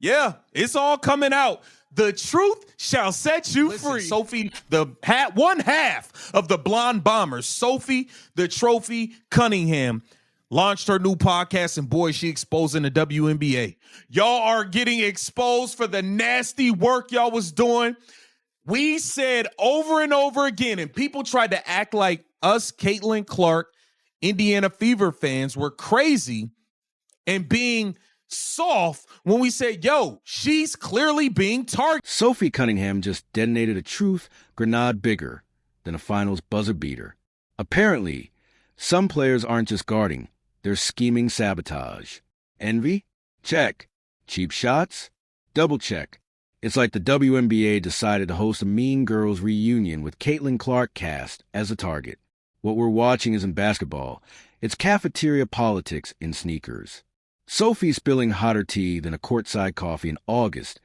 Yeah, it's all coming out. The truth shall set you free. Sophie, one half of the Blonde Bombers, Sophie, the Trophy Cunningham, launched her new podcast, and boy, she exposing the WNBA. Y'all are getting exposed for the nasty work y'all was doing. We said over and over again, and people tried to act like us, Caitlin Clark, Indiana Fever fans, were crazy and being soft when we said, yo, she's clearly being targeted. Sophie Cunningham just detonated a truth grenade bigger than a finals buzzer beater. Apparently, some players aren't just guarding, they're scheming sabotage. Envy? Check. Cheap shots? Double check. It's like the WNBA decided to host a Mean Girls reunion with Caitlin Clark cast as a target. What we're watching isn't basketball. It's cafeteria politics in sneakers. Sophie's spilling hotter tea than a courtside coffee in August,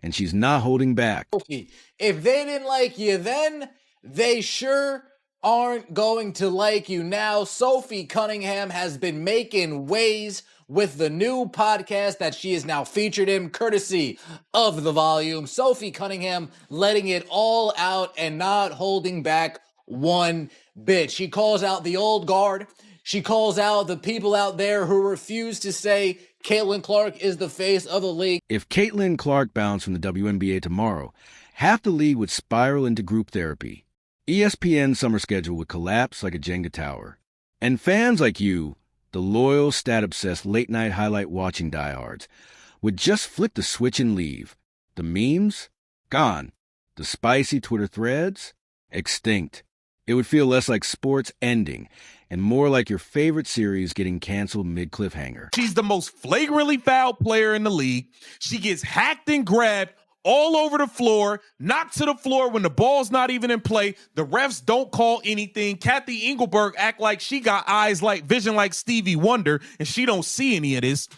and she's not holding back. Sophie, if they didn't like you then, they sure aren't going to like you now. Sophie Cunningham has been making waves with the new podcast that she is now featured in, courtesy of The Volume. Sophie Cunningham letting it all out and not holding back one bit. She calls out the old guard. She calls out the people out there who refuse to say Caitlin Clark is the face of the league. If Caitlin Clark bounced from the WNBA tomorrow, half the league would spiral into group therapy. ESPN's summer schedule would collapse like a Jenga tower. And fans like you, the loyal, stat-obsessed, late-night highlight-watching diehards, would just flick the switch and leave. The memes? Gone. The spicy Twitter threads? Extinct. It would feel less like sports ending and more like your favorite series getting canceled mid-cliffhanger. She's the most flagrantly foul player in the league. She gets hacked and grabbed all over the floor, knocked to the floor when the ball's not even in play. The refs don't call anything. Kathy Engelberg act like she got vision like Stevie Wonder, and she don't see any of this.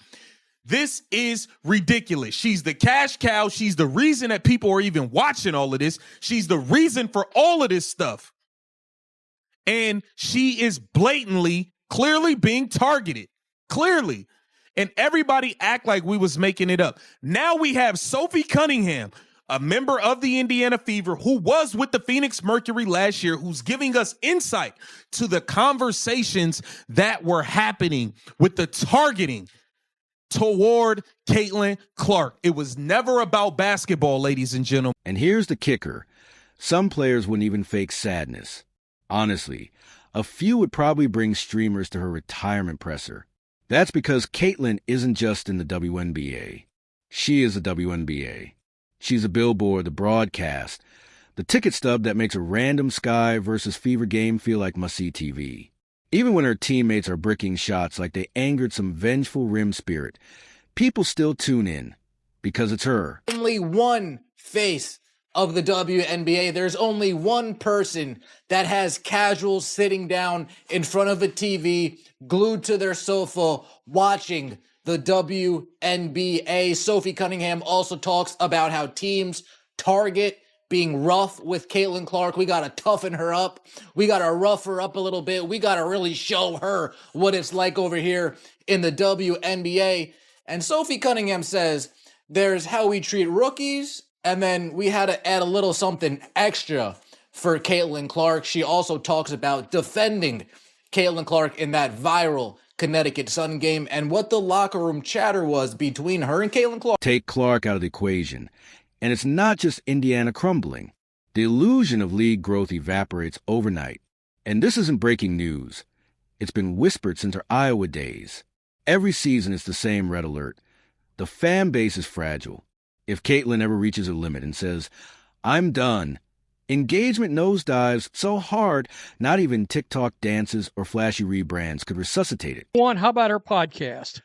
This is ridiculous. She's the cash cow. She's the reason that people are even watching all of this. She's the reason for all of this stuff. And she is blatantly, clearly being targeted. Clearly. And everybody act like we was making it up. Now we have Sophie Cunningham, a member of the Indiana Fever who was with the Phoenix Mercury last year, who's giving us insight to the conversations that were happening with the targeting toward Caitlin Clark. It was never about basketball, ladies and gentlemen. And here's the kicker. Some players wouldn't even fake sadness. Honestly, a few would probably bring streamers to her retirement presser. That's because Caitlin isn't just in the WNBA. She is the WNBA. She's a billboard, the broadcast, the ticket stub that makes a random Sky versus Fever game feel like must-see TV. Even when her teammates are bricking shots like they angered some vengeful rim spirit, people still tune in because it's her. Only one face of the WNBA. There's only one person that has casuals sitting down in front of a TV, glued to their sofa, watching the WNBA. Sophie Cunningham also talks about how teams target being rough with Caitlin Clark. We got to toughen her up. We got to rough her up a little bit. We got to really show her what it's like over here in the WNBA. And Sophie Cunningham says there's how we treat rookies, and then we had to add a little something extra for Caitlin Clark. She also talks about defending Caitlin Clark in that viral Connecticut Sun game and what the locker room chatter was between her and Caitlin Clark. Take Clark out of the equation, and it's not just Indiana crumbling. The illusion of league growth evaporates overnight. And this isn't breaking news. It's been whispered since her Iowa days. Every season it's the same red alert. The fan base is fragile. If Caitlin ever reaches a limit and says, "I'm done," engagement nosedives so hard, not even TikTok dances or flashy rebrands could resuscitate it. How about her podcast?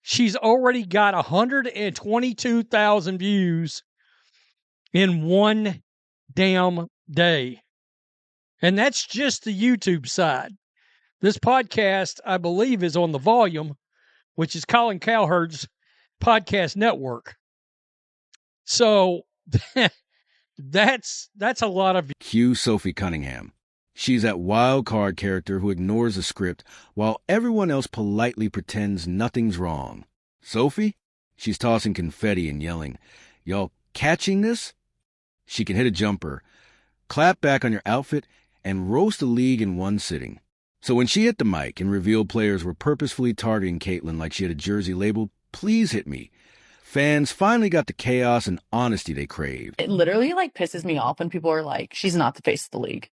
She's already got 122,000 views in one damn day. And that's just the YouTube side. This podcast, I believe, is on The Volume, which is Colin Cowherd's podcast network. So that's a lot of... Cue Sophie Cunningham. She's that wild card character who ignores the script while everyone else politely pretends nothing's wrong. Sophie? She's tossing confetti and yelling, "Y'all catching this?" She can hit a jumper, clap back on your outfit, and roast the league in one sitting. So when she hit the mic and revealed players were purposefully targeting Caitlyn like she had a jersey labeled, "Please hit me," fans finally got the chaos and honesty they craved. It literally pisses me off when people are like, she's not the face of the league.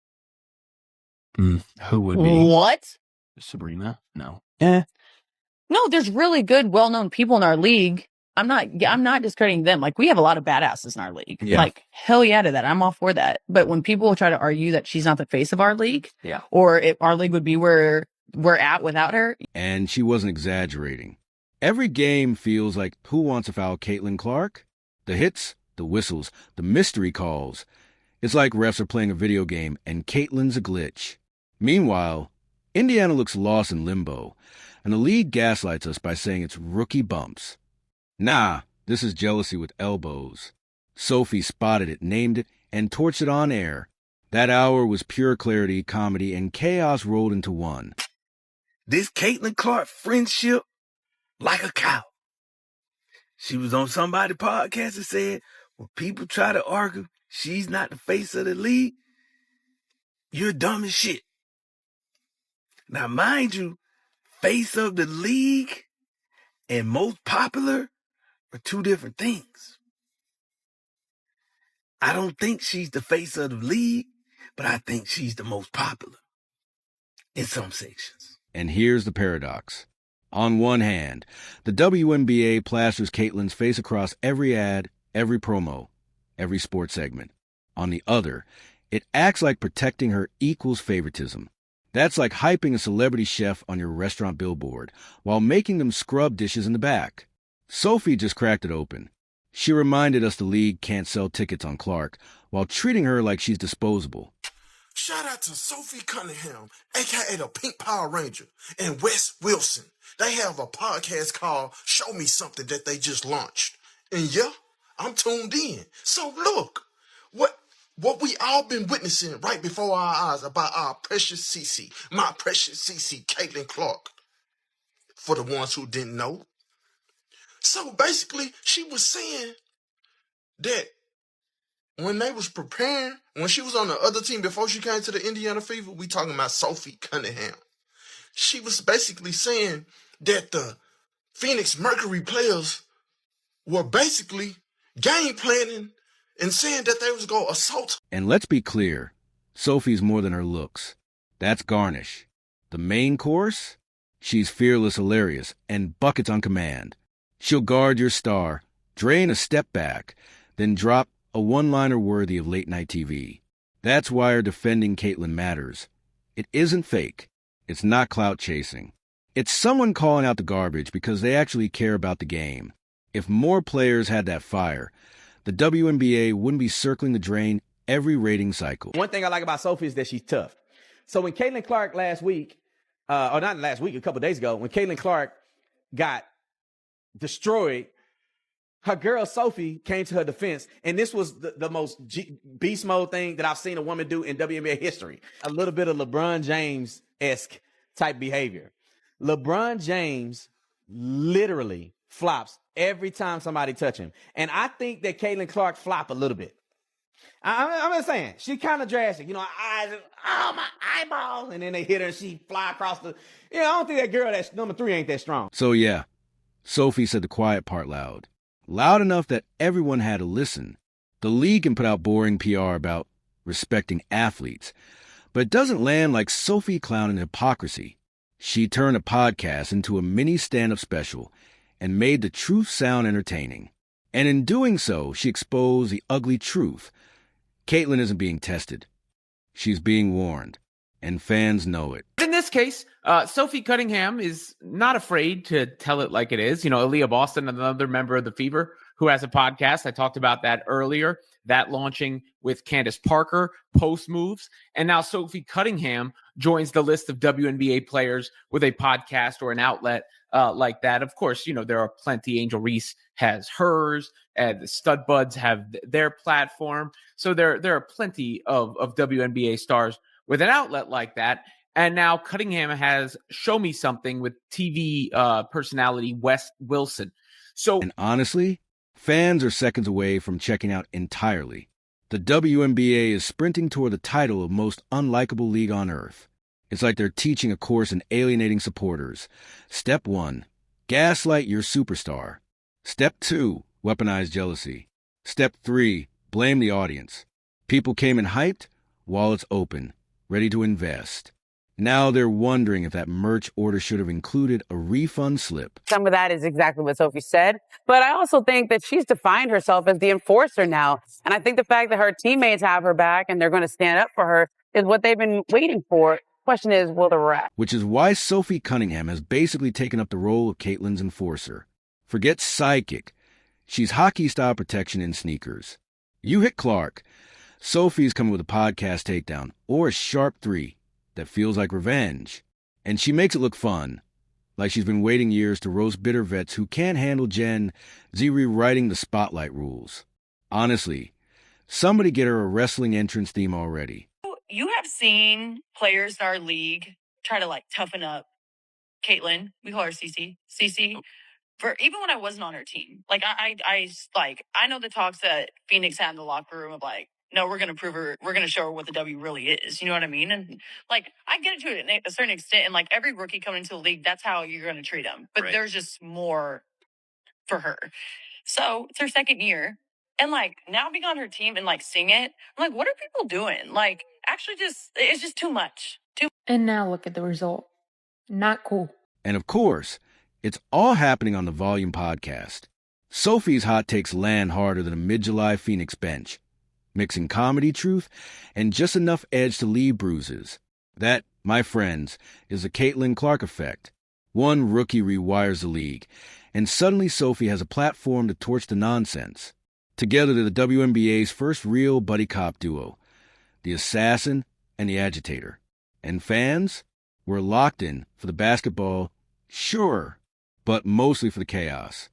Who would be? What? Sabrina? No. No, there's really good, well-known people in our league. I'm not discrediting them. We have a lot of badasses in our league. Yeah. Hell yeah to that. I'm all for that. But when people try to argue that she's not the face of our league, or if our league would be where we're at without her. And she wasn't exaggerating. Every game feels like who wants to foul Caitlin Clark? The hits, the whistles, the mystery calls. It's like refs are playing a video game and Caitlin's a glitch. Meanwhile, Indiana looks lost in limbo, and the league gaslights us by saying it's rookie bumps. Nah, this is jealousy with elbows. Sophie spotted it, named it, and torched it on air. That hour was pure clarity, comedy, and chaos rolled into one. This Caitlin Clark friendship like a cow. She was on somebody's podcast and said, when people try to argue she's not the face of the league, you're dumb as shit. Now, mind you, face of the league and most popular are two different things. I don't think she's the face of the league, but I think she's the most popular in some sections. And here's the paradox. On one hand, the WNBA plasters Caitlyn's face across every ad, every promo, every sports segment. On the other, it acts like protecting her equals favoritism. That's like hyping a celebrity chef on your restaurant billboard while making them scrub dishes in the back. Sophie just cracked it open. She reminded us the league can't sell tickets on Clark while treating her like she's disposable. Shout out to Sophie Cunningham, a.k.a. the Pink Power Ranger, and Wes Wilson. They have a podcast called Show Me Something that they just launched. And yeah, I'm tuned in. So look, what we all been witnessing right before our eyes about our precious CC, my precious CC, Caitlin Clark, for the ones who didn't know. So basically, she was saying that when they was preparing, when she was on the other team before she came to the Indiana Fever, we talking about Sophie Cunningham. She was basically saying that the Phoenix Mercury players were basically game planning and saying that they was going to assault. And let's be clear, Sophie's more than her looks. That's garnish. The main course? She's fearless, hilarious, and buckets on command. She'll guard your star, drain a step back, then drop a one-liner worthy of late-night TV. That's why our defending Caitlyn matters. It isn't fake. It's not clout chasing. It's someone calling out the garbage because they actually care about the game. If more players had that fire, the WNBA wouldn't be circling the drain every rating cycle. One thing I like about Sophie is that she's tough. So when Caitlin Clark last week, or not last week, a couple days ago, when Caitlin Clark got destroyed, her girl Sophie came to her defense, and this was the most beast mode thing that I've seen a woman do in WNBA history. A little bit of LeBron James-esque type behavior. LeBron James literally flops every time somebody touch him. And I think that Caitlin Clark flop a little bit. I'm just saying, she kind of drastic. Her eyes, my eyeballs. And then they hit her and she fly across the... I don't think that girl that's number 3 ain't that strong. So yeah, Sophie said the quiet part loud. Loud enough that everyone had to listen. The league can put out boring PR about respecting athletes, but it doesn't land like Sophie clowning hypocrisy. She turned a podcast into a mini stand-up special and made the truth sound entertaining. And in doing so, she exposed the ugly truth. Caitlyn isn't being tested. She's being warned, and fans know it. In this case, Sophie Cunningham is not afraid to tell it like it is. Aaliyah Boston, another member of the Fever, who has a podcast. I talked about that earlier, that launching with Candace Parker, Post Moves. And now Sophie Cunningham joins the list of WNBA players with a podcast or an outlet like that. Of course, there are plenty. Angel Reese has hers, and the Stud Buds have their platform. So there are plenty of WNBA stars with an outlet like that. And now Cunningham has Show Me Something with TV personality Wes Wilson. So, And honestly, fans are seconds away from checking out entirely. The WNBA is sprinting toward the title of most unlikable league on earth. It's like they're teaching a course in alienating supporters. Step 1, gaslight your superstar. Step 2, weaponize jealousy. Step 3, blame the audience. People came in hyped, wallets open, ready to invest. Now they're wondering if that merch order should have included a refund slip. Some of that is exactly what Sophie said. But I also think that she's defined herself as the enforcer now. And I think the fact that her teammates have her back and they're going to stand up for her is what they've been waiting for. Question is, will the rest? Which is why Sophie Cunningham has basically taken up the role of Caitlyn's enforcer. Forget psychic. She's hockey-style protection in sneakers. You hit Clark. Sophie's coming with a podcast takedown or a sharp 3 that feels like revenge. And she makes it look fun, like she's been waiting years to roast bitter vets who can't handle Gen Z rewriting the spotlight rules. Honestly, somebody get her a wrestling entrance theme already. You have seen players in our league try to toughen up Caitlyn. We call her CC. CC. For even when I wasn't on her team, I know the talks that Phoenix had in the locker room of no, we're going to prove her, we're going to show her what the W really is. You know what I mean? And I get it to a certain extent. And every rookie coming into the league, that's how you're going to treat them. But there's just more for her. So it's her second year. And now being on her team and seeing it, I'm what are people doing? Actually it's just too much. And now look at the result. Not cool. And of course, it's all happening on the Volume podcast. Sophie's hot takes land harder than a mid-July Phoenix bench, mixing comedy truth and just enough edge to leave bruises. That, my friends, is the Caitlin Clark effect. One rookie rewires the league, and suddenly Sophie has a platform to torch the nonsense. Together, they're the WNBA's first real buddy cop duo, the assassin and the agitator. And fans, we're locked in for the basketball, sure, but mostly for the chaos.